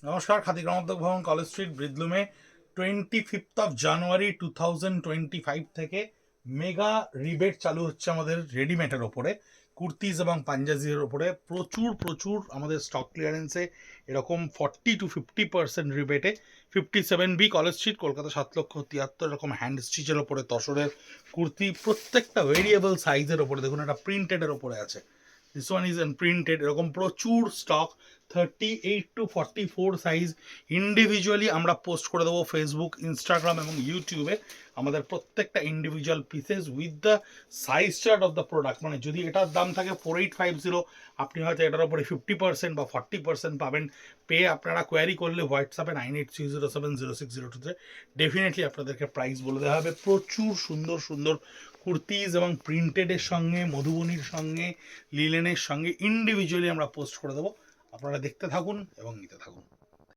নমস্কার, খাদি গ্রামোদ্যোগ ভবন, college street, ব্রিদলুমে 25 জানুয়ারি 2025 থেকে মেগা রিবেট চালু হচ্ছে আমাদের রেডিমেডের ওপরে, কুর্তিজ এবং পাঞ্জাবির ওপরে প্রচুর প্রচুর আমাদের স্টক ক্লিয়ারেন্সে এরকম 40 to 50% রিবেটে 57B college street, Kolkata 7,73,000 এরকম হ্যান্ড স্টিচের ওপরে তসরের কুর্তি, প্রত্যেকটা ভেরিয়েবল সাইজের ওপরে। দেখুন, একটা প্রিন্টেডের ওপরে আছে, দিস ওয়ান ইজ প্রিন্টেড। এরকম প্রচুর স্টক 38 to 44 সাইজ ইন্ডিভিজুয়ালি আমরা পোস্ট করে দেবো ফেসবুক, ইনস্টাগ্রাম এবং ইউটিউবে। আমাদের প্রত্যেকটা individual pieces with the size chart of the product. মানে যদি এটার দাম থাকে 4850, আপনি হয়তো এটার উপরে 50% বা 40% পাবেন। পেয়ে আপনারা কোয়ারি করলে হোয়াটসঅ্যাপে 9830706023 ডেফিনেটলি আপনাদেরকে প্রাইস বলে দেওয়া হবে। প্রচুর সুন্দর সুন্দর কুর্তিজ এবং প্রিন্টেডের সঙ্গে, মধুবনীর সঙ্গে, লিলেনের সঙ্গে ইন্ডিভিজুয়ালি আমরা পোস্ট করে দেবো। আপনারা দেখতে থাকুন এবং নিতে থাকুন।